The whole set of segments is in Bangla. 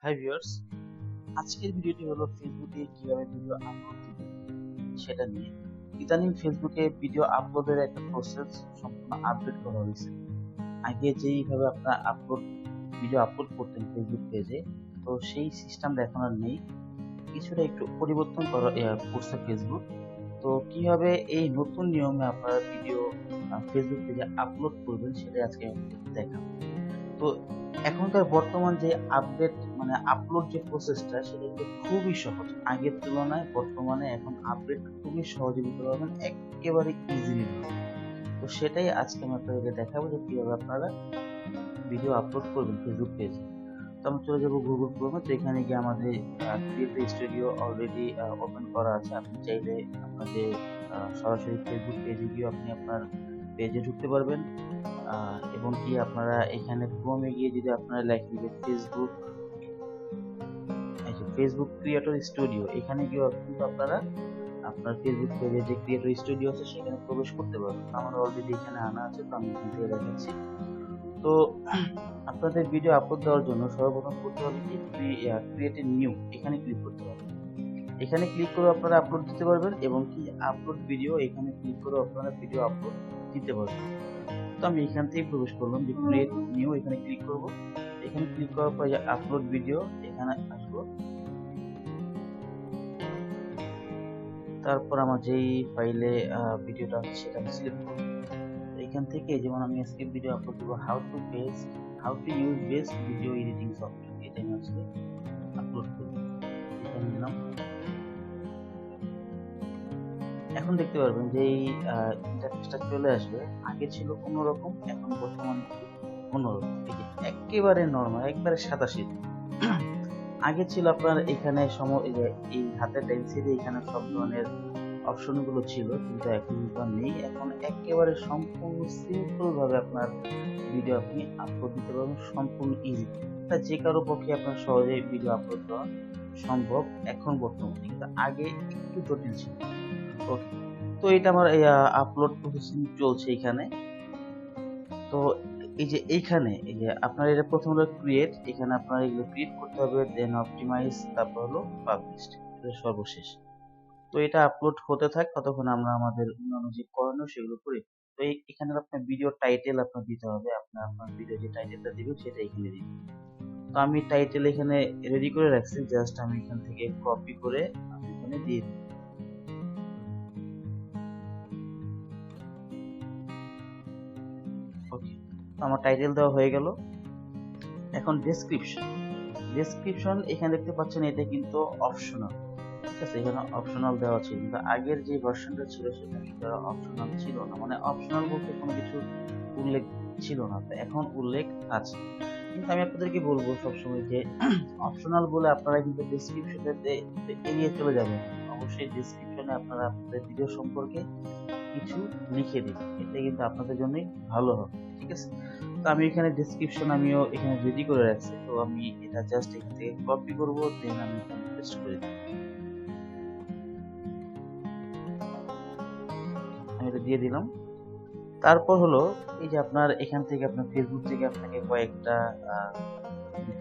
হাই ভিউয়ার্স, আজকের ভিডিওটি হলো ফেসবুকে কিভাবে ভিডিও আপলোড দিবেন সেটা নিয়ে। ইদানিং ফেসবুকে ভিডিও আপলোডের একটা প্রসেস সম্পূর্ণ আপডেট করা হয়েছে। আগে যেইভাবে আপনারা ভিডিও আপলোড করতেন ফেসবুক পেজে, তো সেই সিস্টেমটা এখন আর নেই, কিছুটা একটু পরিবর্তন করছে ফেসবুক। তো কিভাবে এই নতুন নিয়মে আপনারা ভিডিও ফেসবুক পেজে আপলোড করবেন সেটাই আজকে দেখাবো। তো এখনকার বর্তমান যে আপলোড যে প্রসেসটা সেটা কিন্তু খুবই সহজ। আগের তুলনায় বর্তমানে এখন আপডেট খুবই সহজে দিতে পারবেন, একেবারে ইজিলি। তো সেটাই আজকে আমি আপনাদেরকে দেখাবো যে কিভাবে আপনারা ভিডিও আপলোড করবেন ফেসবুক পেজে। তো আমি চলে যাবো গুগল ক্রোমে। তো এখানে গিয়ে আমাদের ক্রিয়েটর স্টুডিও অলরেডি ওপেন করা আছে। আপনি চাইলে আপনাদের সরাসরি ফেসবুক পেজে গিয়ে আপনি আপনার পেজে ঢুকতে পারবেন। এবং কি আপনারা এখানে ক্রোমে গিয়ে যদি আপনারা লেখেন যে ফেসবুক ক্রিয়েটর স্টুডিও, এখানে গিয়ে কিন্তু আপনারা আপনার ফেসবুক পেজে যে ক্রিয়েটর স্টুডিও আছে সেখানে প্রবেশ করতে পারবেন। আমার অলরেডি এখানে আনা আছে, তো আমি এখান থেকে দেখাচ্ছি। তো আপনাদের ভিডিও আপলোড দেওয়ার জন্য সর্বপ্রথম করতে হবে কি, ক্রিয়েট এ নিউ এখানে ক্লিক করতে হবে। এখানে ক্লিক করে আপনারা আপলোড দিতে পারবেন এবং কি আপলোড ভিডিও এখানে ক্লিক করে আপনারা ভিডিও আপলোড দিতে পারবেন। তো আমি এখান থেকে প্রবেশ করলাম যে ক্রিয়েট নিউ, এখানে ক্লিক করব। এখানে ক্লিক করার পর যে আপলোড ভিডিও এখানে আসবো। তারপর আমার যেই ফাইলে ভিডিওটা আছে সেটা আমি সিলেক্ট করব। এখান থেকে যেমন আমি আজকে ভিডিও আপলোড দেবো how to use best video editing software, এটা আমি আজকে আপলোড করব। এখানে নিলাম। এখন দেখতে পারবেন যে এই ইন্টারফেসটা চলে আসবে। আগে ছিল অন্যরকম, এখন বর্তমানে অন্যরকম। এই যে একেবারে নরমাল, একবারে সাদাসিধে। আগে ছিল আপনার এখানে এই হাতের ডান সাইডে এখানে সব ধরনের অপশনগুলো ছিল, কিন্তু এখন কিন্তু আর নেই। এখন একেবারে সম্পূর্ণ সিম্পল ভাবে আপনার ভিডিও আপনি আপলোড দিতে পারবেন, সম্পূর্ণ ইজি। তা যে কারো পক্ষে আপনার সহজে ভিডিও আপলোড দেওয়া সম্ভব এখন বর্তমানে, কিন্তু আগে একটু জটিল ছিল। ওকে, তো এটা আমার আপলোড প্রসেসিং চলছে এখানে। তো এইখানে এই যে আপনার এটা প্রথম হলো ক্রিয়েট, এখানে আপনার এগুলো ক্রিয়েট করতে হবে, দেন অপটিমাইজ, তারপর হলো পাবলিশড, এটা সর্বশেষ। তো এটা আপলোড হতে থাক, ততক্ষণ আমরা আমাদের অন্যান্য যে করণীয় সেগুলো করি। তো এখানে আপনার ভিডিও টাইটেল আপনার দিতে হবে, আপনার ভিডিও যে টাইটেলটা দিবেন সেটা এখানে দিবেন। তো আমি টাইটেল এখানে রেডি করে রাখছি, জাস্ট আমি এখান থেকে কপি করে আমি এখানে দিয়ে দিই। ওকে, আমার টাইটেল দেওয়া হয়ে গেল। এখন ডেসক্রিপশন এখানে দেখতে পাচ্ছেন, এটা কিন্তু অপশনাল। ঠিক আছে, এখানে অপশনাল দেওয়া ছিল, কিন্তু আগের যে ভার্সনটা ছিল সেটা কিন্তু অপশনাল ছিল না। মানে অপশনাল বলতে কোনো কিছু উল্লেখ ছিল না, তো এখন উল্লেখ আছে। কিন্তু আমি আপনাদেরকে বলবো সবসময় যে অপশনাল বলে আপনারা কিন্তু ডেসক্রিপশনে এড়িয়ে চলে যাবেন। অবশ্যই ডেসক্রিপশনে আপনারা আপনাদের ভিডিও সম্পর্কে কিছু লিখে দিন, এটা কিন্তু আপনাদের জন্যই ভালো হবে। ঠিক আছে, তো আমি এখানে ডেসক্রিপশন আমিও এখানে রেডি করে রাখছি। তো আমি এটা জাস্ট এখান থেকে কপি করব, দেন আমি এখানে পেস্ট করে দিই। আমি এটা দিয়ে দিলাম। তারপর হলো এই যে আপনার এখান থেকে আপনার ফেসবুক থেকে আপনাকে কয়েকটা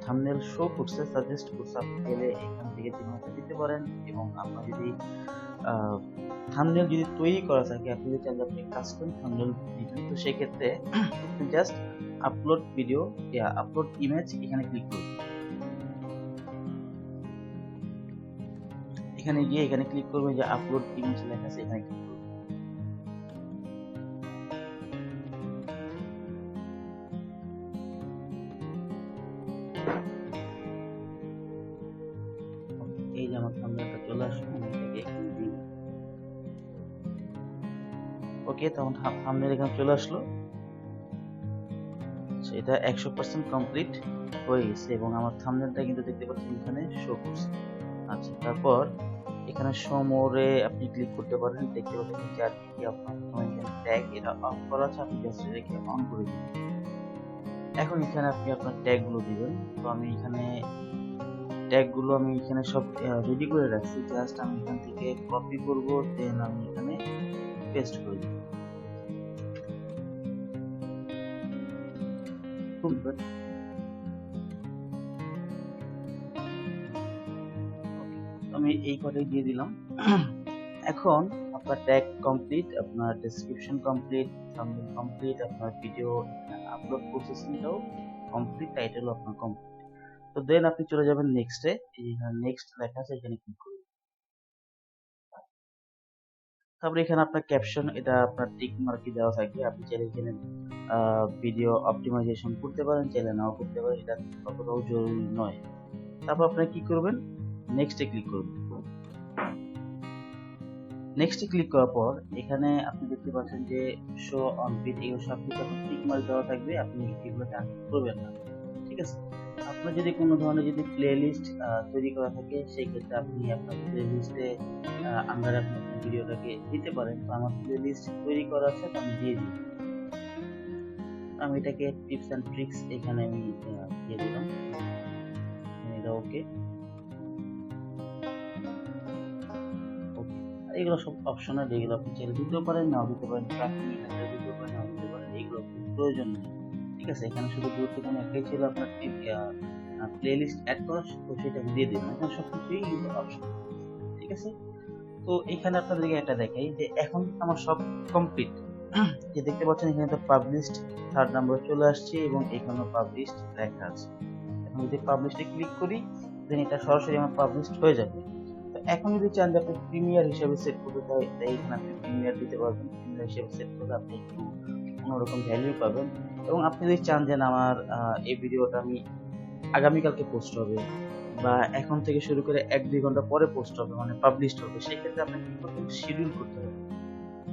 থাম্বনেল শো করছে, সাজেস্ট করছে। আপনি চাইলে এখান থেকে যেভাবে দিতে পারেন, এবং আপনার যদি থাম্বনেল যদি তৈরি করা থাকে, আপনি যদি চাইলে আপনি কাস্টম থাম্বনেল দিবেন। তো সেক্ষেত্রে just upload video upload image এখানে ক্লিক করুন। এখানে গিয়ে এখানে ক্লিক করবেন, যে আপলোড ইমেজ লেখা আছে এখানে ক্লিক করবেন। এই যে আমার থাম্বনেলটা চলে আসলো, আমি এটাকে এখানে দিই। ওকে, তখন থাম্বনেল এখানে চলে আসলো। এটা 100% কমপ্লিট হয়ে গেছে, এবং আমার থাম্বনেলটা কিন্তু দেখতে পাচ্ছেন এখানে শো করছে। আচ্ছা, তারপর এখানে শো মোরে আপনি ক্লিক করতে পারেন। দেখতে পাচ্ছেন যে আর কি আপনার এখানে ট্যাগ এটা অফ করা আছে, আপনি জাস্ট এটাকে অন করে দিন। এখন এখানে আপনি আপনার ট্যাগ গুলো দিবেন। তো আমি এখানে ট্যাগ গুলো আমি এখানে সব রেডি করে রাখছি, জাস্ট আমি এখান থেকে কপি করব, দেন আমি এখানে পেস্ট করে দিব। আমি এই কটাই দিয়ে দিলাম। এখন আপনার ট্যাগ কমপ্লিট, আপনার ডেসক্রিপশন কমপ্লিট, থাম্বনেল কমপ্লিট, আপনার ভিডিও আপলোড প্রসেসিংটাও কমপ্লিট, টাইটেলও আপনার কমপ্লিট। তো দেন আপনি চলে যাবেন নেক্সটে, এইখানে নেক্সট লেখা আছে, এখানে ক্লিক করুন। তারপরে এখানে আপনার ক্যাপশন, এটা আপনার টিক মার্কই দেওয়া থাকবে। আপনি চাইলে এখানে ভিডিও অপটিমাইজেশন করতে পারেন, চাইলে নাও করতে পারেন, এটা ততটাও জরুরি নয়। তারপর আপনি কি করবেন, নেক্সটে ক্লিক করবেন। নেক্সটে ক্লিক করার পর এখানে আপনি দেখতে পাচ্ছেন যে শো অন ফিড, এগুলো সব কিছু আপনার টিক মার্ক দেওয়া থাকবে, আপনি এগুলো টাচ করবেন না, ঠিক আছে। আপনার যদি কোনো ধরনের যদি প্লে লিস্ট তৈরি করা থাকে, সেই ক্ষেত্রে আপনি আপনার প্লে লিস্টে আন্ডারে আপনি ভিডিওটাকে দিতে পারেন। তো আমার প্লে লিস্ট তৈরি করা আছে, তো আমি দিয়ে দিই। আমি এটাকে টিপস অ্যান্ড ট্রিক্স এখানে আমি দিয়ে দিলাম, এটা ওকে। এগুলো সব অপশনাল, এগুলো আপনি চাইলে দিতেও পারেন, নাও দিতে পারেন, ট্র্যাকিং এখানে দিতেও পারেন, নাও দিতে পারেন, এগুলো প্রয়োজন নেই, ঠিক আছে। এখানে শুধু গুরুত্বপূর্ণ একটাই ছিল আপনার প্লেলিস্ট অ্যাড করা, তো সেটা দিয়ে দিন, এখানে সবকিছুই কিন্তু অপশন, ঠিক আছে। তো এখানে আপনাদেরকে একটা দেখাই যে এখন আমার সব কমপ্লিট, যে দেখতে পাচ্ছেন এখানে তো পাবলিশড 3rd নাম্বার চলে আসছে এবং এখানেও পাবলিশড লেখা আছে। এখন যদি পাবলিশডে ক্লিক করি, দেন এটা সরাসরি আমার পাবলিশড হয়ে যাবে। এখন যদি চান যে আপনি প্রিমিয়ার হিসেবে সেট করতে চাই, তাই এখানে আপনি প্রিমিয়ার দিতে পারবেন। প্রিমিয়ার হিসেবে সেট করলে আপনি একটু অন্যরকম ভ্যালু পাবেন। এবং আপনি যদি চান যে আমার এই ভিডিওটা আমি আগামীকালকে পোস্ট হবে, বা এখন থেকে শুরু করে 1-2 ঘন্টা পরে পোস্ট হবে, মানে পাবলিশড হবে, সেক্ষেত্রে আপনি কি করতে হবে, শিডিউল করতে হবে,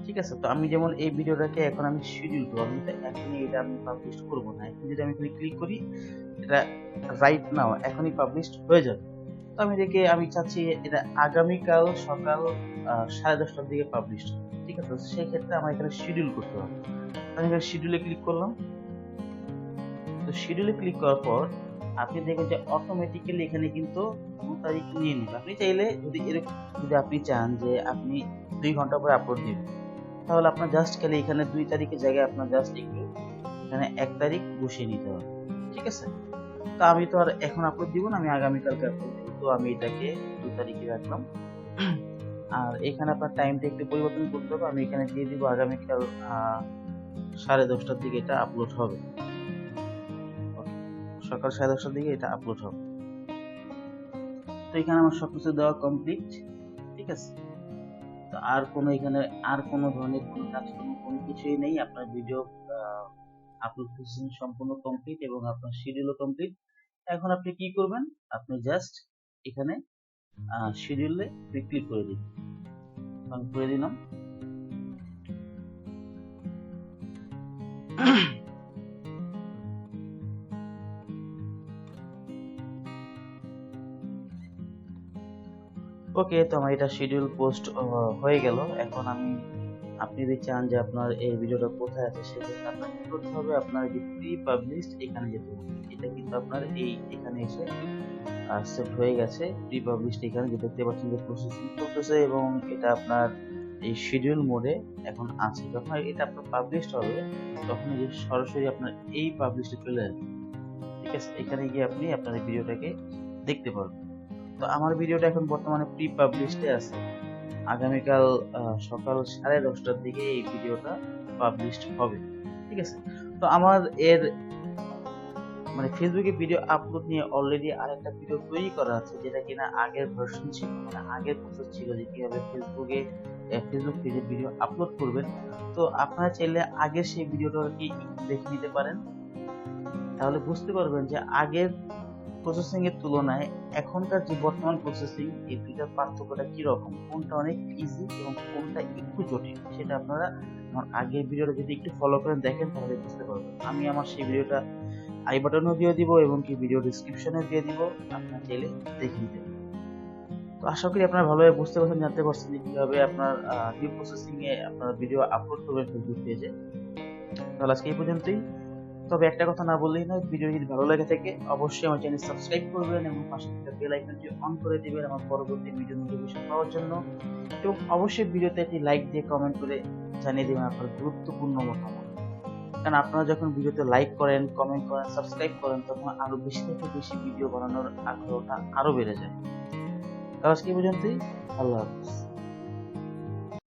ঠিক আছে। তো আমি যেমন এই ভিডিওটাকে এখন আমি শিডিউল করবো, আমি তো এখনই এটা আমি পাবলিশ করবো না। এখন যদি আমি ক্লিক করি, এটা রাইট নাও এখনই পাবলিশড হয়ে যাবে। তো আমি চাচ্ছি এটা আগামীকাল সকাল 10:30টার দিকে পাবলিশ, ঠিক আছে। সেই ক্ষেত্রে আমার এখানে শিডিউল করতে হবে। আমি এখানে শিডিউলে ক্লিক করলাম। তো শিডিউলে ক্লিক করার পর আপনি দেখবেন যে অটোমেটিক্যালি এখানে কিন্তু 2 তারিখ নিয়ে নিবে। আপনি চাইলে যদি আপনি চান যে আপনি 2 ঘন্টা পরে আপলোড দিবেন, তাহলে আপনার জাস্ট খালি এখানে 2 তারিখের জায়গায় আপনার জাস্ট একটু এখানে 1 তারিখ বসিয়ে নিতে হবে, ঠিক আছে। তো আমি তো আর এখন আপলোড দিব না, আমি আগামীকালকে আপলোড দিব। তো আমি এটাকে 2 তারিখে রাখলাম। আর এখানে আপনার টাইমটা একটু পরিবর্তন করতে হবে, আমি এখানে দিয়ে দিব আগামীকাল 10:30টার দিকে এটা আপলোড হবে, সকাল 10:30টার দিকে এটা আপলোড হবে। তো এখানে আমার সবকিছু দেওয়া কমপ্লিট, ঠিক আছে। তো এখানে আর কোনো ধরনের কোনো কাজ কোনো কিছুই নেই। আপনার ভিডিও আপলোড প্রসেসিং সম্পূর্ণ কমপ্লিট এবং আপনার শিডিউলও কমপ্লিট। এখন আপনি কি করবেন, আপনি জাস্ট এখানে শিডিউলে ক্লিক করে দিন। আমি করে দিলাম। ওকে, তো আমার এটা শিডিউল পোস্ট হয়ে গেল। এখন আপনি যদি চান যে আপনার এই ভিডিওটা কোথায় আছে, সেক্ষেত্রে আপনার কি করতে হবে, আপনার যে প্রি পাবলিশড এখানে যেতে হবে। এটা কিন্তু আপনার এখানে এসে সেট হয়ে গেছে। প্রি পাবলিশড এখানে যে দেখতে পাচ্ছেন যে প্রসেসিং চলতেছে এবং এটা আপনার এই শিডিউল মোডে এখন আছে। যখন এটা আপনার পাবলিশড হবে, তখন এই যে সরাসরি আপনার এই পাবলিশডে চলে আসবে, ঠিক আছে। এখানে গিয়ে আপনি আপনার এই ভিডিওটাকে দেখতে পারবেন। তো আমার ভিডিওটা এখন বর্তমানে প্রি পাবলিশডে আছে। আগামীকাল সকাল 10:30টার দিকে এই ভিডিওটা পাবলিশড হবে, ঠিক আছে। তো আমার মানে ফেসবুকে ভিডিও আপলোড নিয়ে অলরেডি আরেকটা ভিডিও তৈরি করা আছে, যেটা কিনা আগের ভার্সন ছিল, মানে আগের প্রসেস ছিল যে কিভাবে ফেসবুক পেজে ভিডিও আপলোড করবেন। তো আপনারা চাইলে আগের সেই ভিডিওটা কি দেখে নিতে পারেন, তাহলে বুঝতে পারবেন যে আগের প্রসেসিং এর তুলনায় এখনকার যে বর্তমান প্রসেসিং, এই দুইটার পার্থক্যটা কি রকম, কোনটা অনেক ইজি এবং কোনটা একটু জটিল, সেটা আপনারা আমার আগের ভিডিওটা যদি একটু ফলো করেন দেখেন, তাহলে বুঝতে পারবেন। আমি আমার সেই ভিডিওটা আই বাটনেও দিয়ে দিব এবং কি ভিডিও ডেসক্রিপশনে দিয়ে দিব, আপনারা চাইলে দেখে নিতে পারেন। তো আশা করি আপনারা ভালোভাবে বুঝতে পারছেন, জানতে পারছেন যে কিভাবে আপনার নিউ প্রসেসিং এ আপনার ভিডিও আপলোড করবেন ফেসবুক পেজে। তাহলে আজকে এই পর্যন্তই। তবে একটা কথা না বললেই নয়, ভিডিও যদি ভালো লাগে থাকে অবশ্যই আমার চ্যানেল সাবস্ক্রাইব করবেন এবং পাশে থাকা বেল আইকনটি অন করে দিবেন আমার পরবর্তী ভিডিও নোটিফিকেশন পাওয়ার জন্য। এবং অবশ্যই ভিডিওতে একটি লাইক দিয়ে কমেন্ট করে জানিয়ে দিবেন আপনার গুরুত্বপূর্ণ মতামত। কারণ আপনারা যখন ভিডিওতে লাইক করেন, কমেন্ট করেন, সাবস্ক্রাইব করেন, তখন আরো বেশি থেকে বেশি ভিডিও বানানোর আগ্রহটা আরো বেড়ে যায়। আজকে এই পর্যন্তই। আল্লাহ হাফেজ।